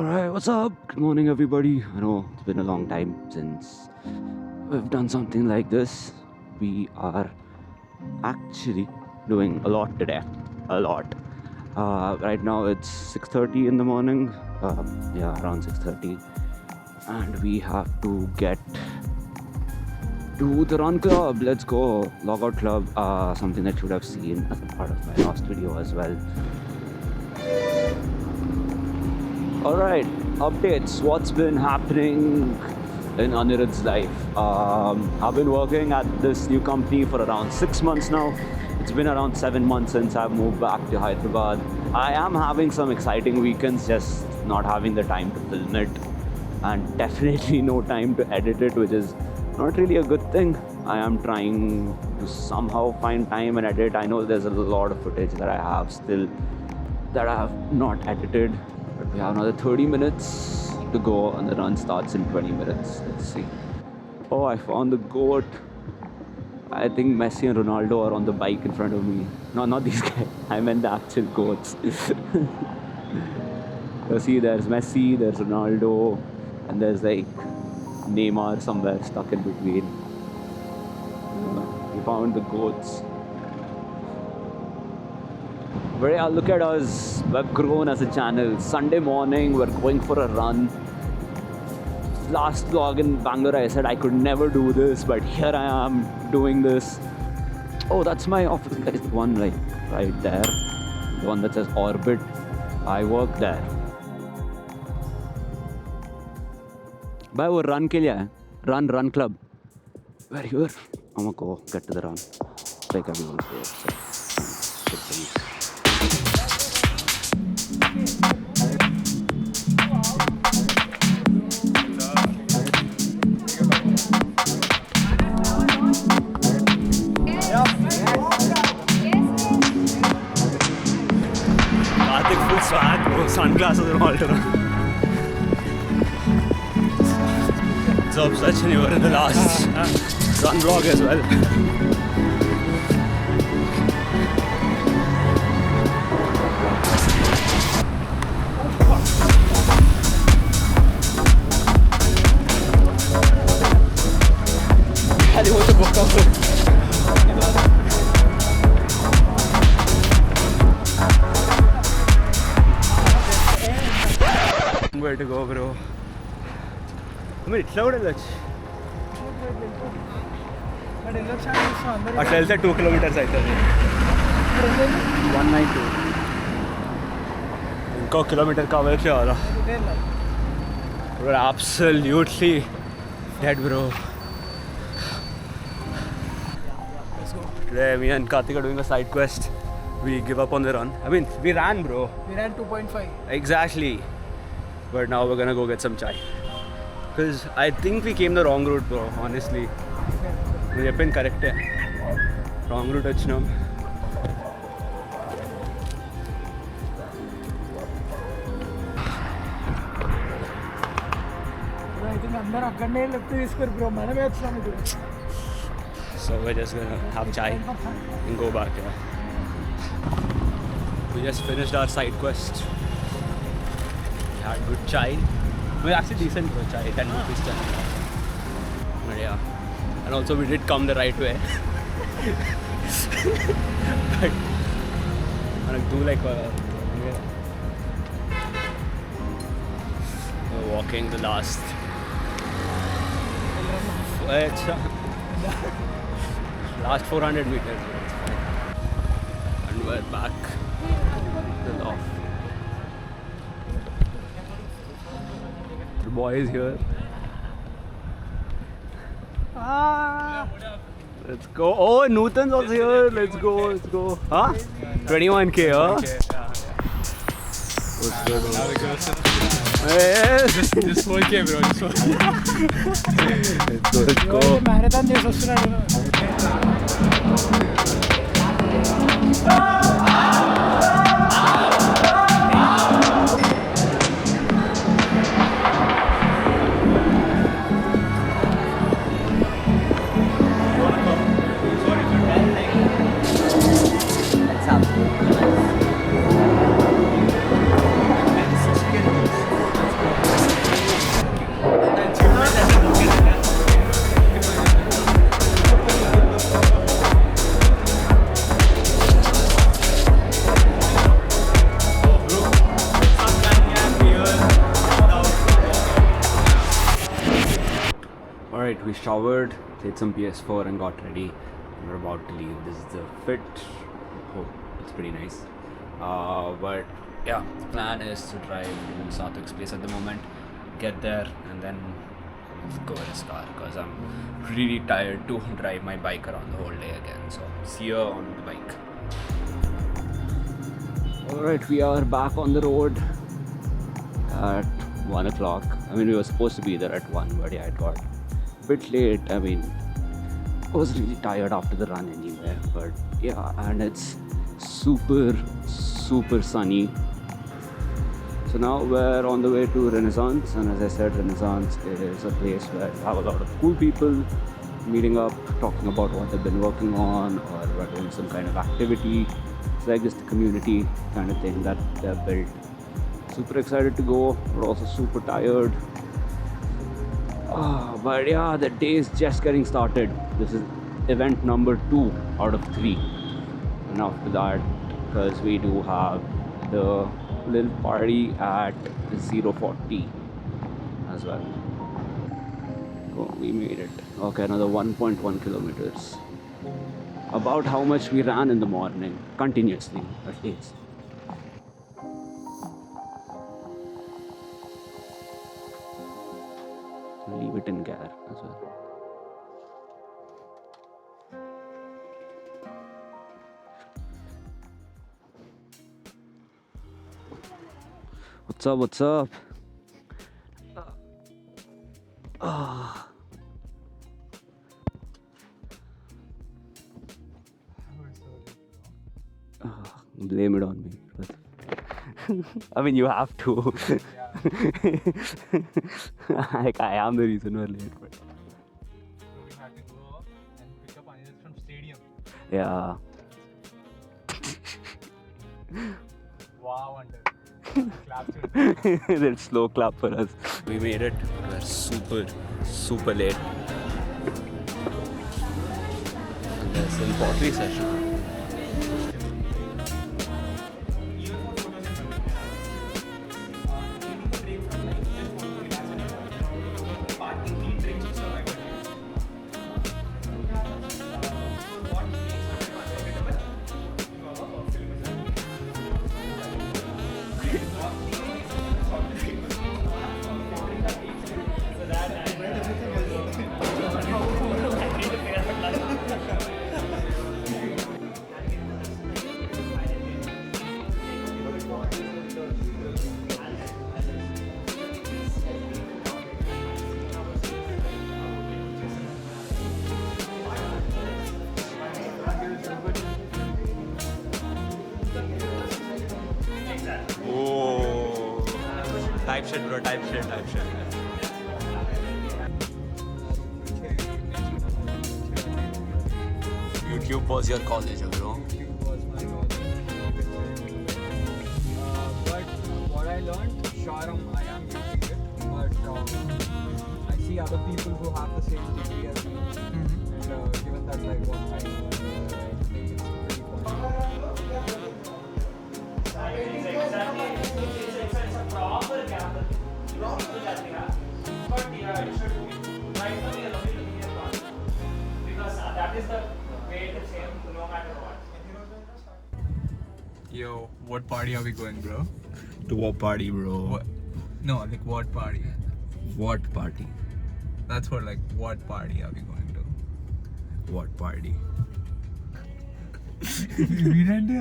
Alright, what's up? Good morning, everybody. I know it's been a long time since we've done something like this. We are actually doing a lot today. A lot. Right now it's 6:30 in the morning. Around 6:30. And we have to get to the Run Club. Let's go. Logout Club. Something that you would have seen as a part of my last video as well. Alright, updates. What's been happening in Anirudh's life? I've been working at this new company for around 6 months now. It's been around 7 months since I've moved back to Hyderabad. I am having some exciting weekends, just not having the time to film it. And definitely no time to edit it, which is not really a good thing. I am trying to somehow find time and edit. I know there's a lot of footage that I have still that I have not edited. We have another 30 minutes to go and the run starts in 20 minutes. Let's see. Oh, I found the goat. I think Messi and Ronaldo are on the bike in front of me. No, not these guys. I meant the actual goats. So see, there's Messi, there's Ronaldo, and there's like Neymar somewhere stuck in between. We found the goats. But yeah, look at us. We've grown as a channel. Sunday morning, we're going for a run. Last vlog in Bangalore, I said I could never do this, but here I am doing this. Oh, that's my office. That is the one like right there. The one that says Orbit. I work there. Bhai, wo run ke liye hai? Run club. Where you are? I'm gonna go get to the run. Like everyone's there. So, good things. Full swag, bro. Sunglasses and all. So Sachin, you were in the last run vlog as well. Where to go, bro? I mean, it's loud enough. I'll say 2 kilometers. I think 192. 2 kilometer cover. We're absolutely dead, bro. Today, me and Karthik are doing a side quest. We give up on the run. I mean, we ran, bro. We ran 2.5. Exactly. But now we're gonna go get some chai. Because I think we came the wrong route, bro, honestly. We have been correct. Wrong route, achinam. I think అందరూ అక్కడనే left తీసుకురు bro మనమే వచ్చాము ఇప్పుడు. So we're just gonna have chai and go back. Yeah. We just finished our side quest. We had good chai. Well, actually decent bro, chai. 10 rupees chai. But yeah. And also we did come the right way. But I'm do like we're walking the last last 400 meters. And we're back to the loft. The boy is here. Let's go. Oh, Nutan's also here. Let's go. Huh? 21k, huh? What's good? Just 4k, bro. Let's go. Marathon చేసి వస్తున్నాడు. We showered, played some PS4 and got ready. We're about to leave. This is the fit. Oh, it's pretty nice. But yeah, the plan is to drive to Sathvik's place at the moment, get there and then go in his car because I'm really tired to drive my bike around the whole day again. So see you on the bike. Alright, we are back on the road at 1 o'clock. I mean, we were supposed to be there at 1, but yeah, it got a bit late. I mean, I was really tired after the run anyway, but yeah, and it's super sunny. So now we're on the way to Renaissance, and as I said, Renaissance is a place where you have a lot of cool people meeting up, talking about what they've been working on, or we're doing some kind of activity. It's like just a community kind of thing that they've built. Super excited to go, but also super tired. But yeah, the day is just getting started. This is event number 2 out of 3. And after that, because we do have the little party at 0:40 as well. Oh, we made it. Okay, another 1.1 kilometers. About how much we ran in the morning, continuously at least. Leave it in gear as well. What's up? What's up? Blame it on me. I mean, you have to. Like, I am the reason we're late. But We had to go and pick up Anil from stadium. yeah. Wow, Under. Clap to They'll slow clap for us. We made it. We're super late. And there's some pottery session. Oh, type shit, bro. Type shit. YouTube was your college, bro. was my knowledge. But what I learned, sure, I am using it, but I see other people who have the same degree as me, and given that like what I know, I think it's pretty fun. It's a proper gamble. But yeah, you should right now we are only looking at one because that is the way to save no matter what. Yo, what party are we going, bro? To what party, bro? What? No, like what party? What party? That's what, like, what party are we going to? What party? వీడంటే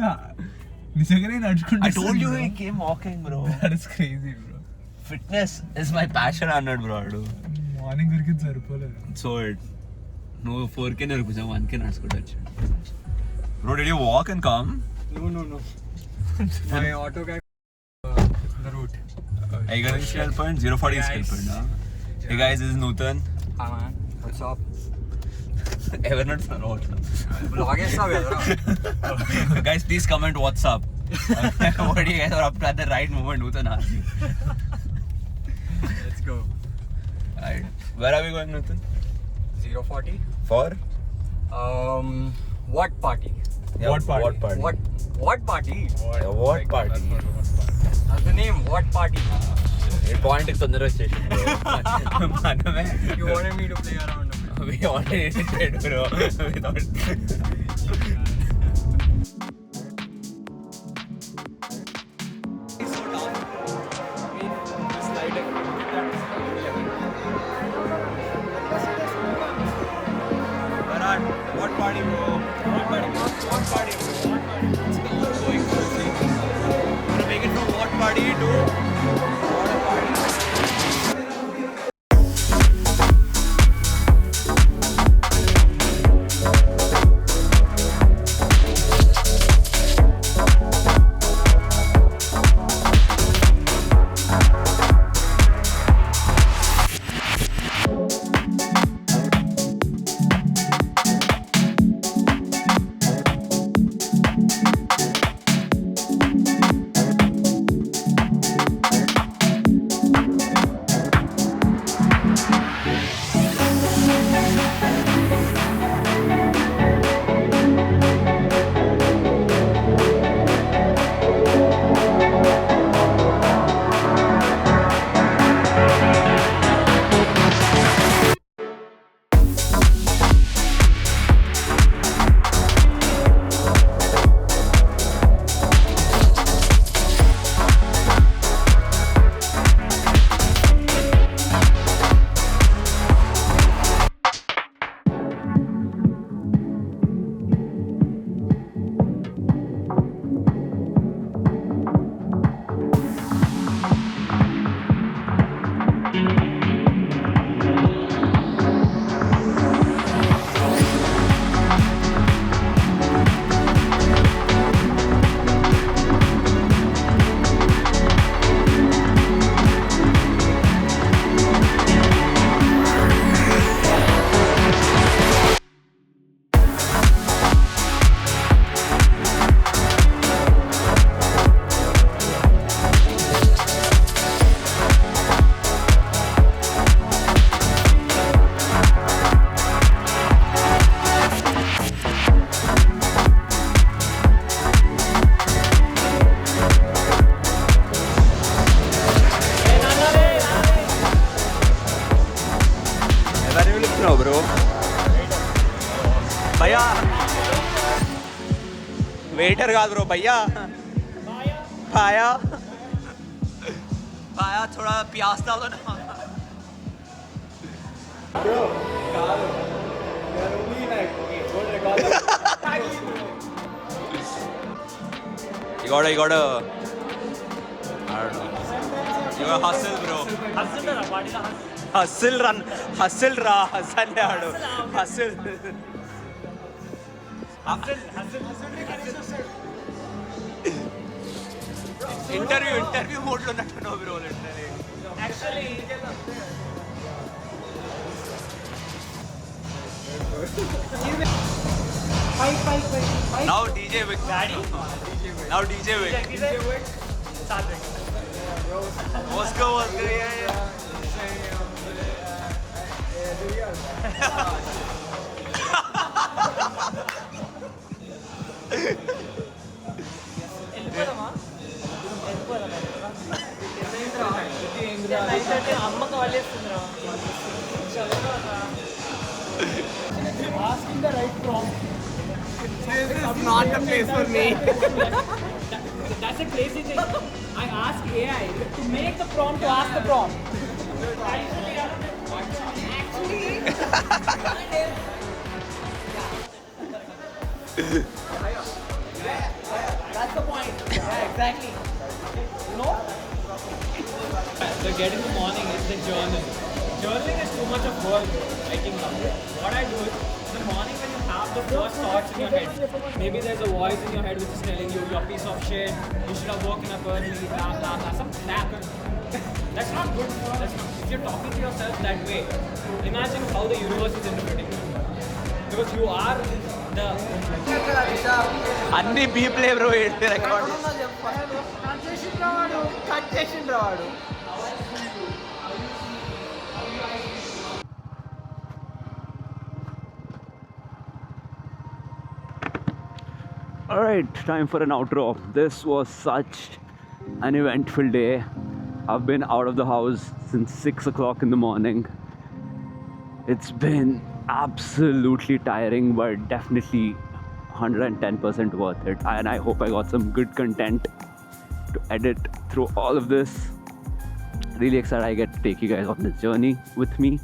నిజంగానే నడుచుకుంటూ I told you he came walking, bro. That is crazy, bro. Fitness is my passion, అన్నాడు bro. Morning దొరికింది సరిపోలేదు. So నువ్వు 4K నడుపుచావు 1K నడుచుకుంటూ వచ్చాడు. Bro, did you walk and come? No. My auto guy the route. Are you going to Skill Point? 040 is Skill Point, huh? Hey guys, this is Nutan. Hi man, what's up? Ever not sir, what's up? Vlog చేస్తావు కదరా. Guys, please comment what's up. What do you guys are up to at the right moment? Nutan asked you. Let's go. Alright. Where are we going, Nutan? 040. For? What party? Yeah, what party? What party? Yeah, what party? That's the name. What party? Point is తొందరగా వచ్చేసి మనమే You wanted me to play around a bit. We already did, bro. Without. What party, bro? What party, bro? What party, bro? What party? It's the ongoing thing. Gonna make it from what party to what party? bro. भैया waiter का bro भैया पाया पाया थोड़ा प्यास डालो ना you gotta I don't know. You gotta hustle, bro. Hustle run, hustle ra, hustle yaadu, hustle. Interview mode lo nattuno bro literally. Actually, now DJ Vic. Now DJ Vic. Let's go, yeah. Asking the right prompt. This is not the place for me. That's a crazy thing. I ask AI to make the prompt to ask the prompt. That's the point. Yeah, exactly. You know? The get in the morning is the journal. Journaling is too much of work, writing down. What I do is, in the morning when you have the first thoughts in your head, maybe there's a voice in your head which is telling you, you're a piece of shit, you should have woken up early, blah, blah, blah, some crap. That's not good. That's not, if you're talking to yourself that way, imagine how the universe is interpreting you. Because you are the... Anni people bro record. Congestion రావాడు. Alright, time for an outro. This was such an eventful day. I've been out of the house since 6 o'clock in the morning. It's been absolutely tiring, but definitely 110% worth it. And I hope I got some good content to edit through all of this. Really excited I get to take you guys on this journey with me.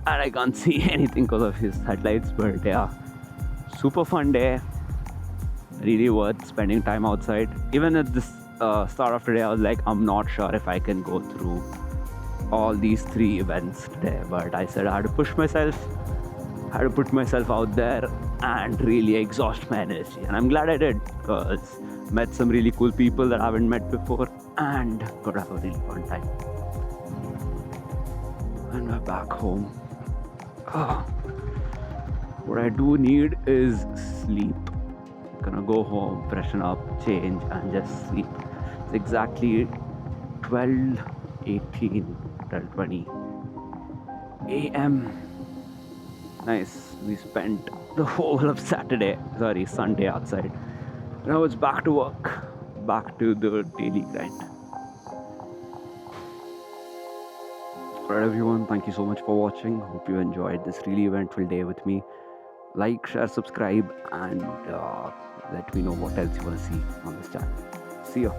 And I can't see anything because of his headlights, but yeah, super fun day. Really worth spending time outside. Even at this start of today, I was like, I'm not sure if I can go through all these 3 events today, but I said I had to push myself, I had to put myself out there and really exhaust my energy. And I'm glad I did, because met some really cool people that I haven't met before and got to have a really fun time. And we're back home. What I do need is sleep. I'm gonna go home, freshen up, change, and just sleep. It's exactly 12:20 a.m. Nice. We spent the whole of Sunday outside. Now it's back to work, back to the daily grind. Alright everyone, thank you so much for watching. Hope you enjoyed this really eventful day with me. Like, share, subscribe, and let me know what else you want to see on this channel. See ya.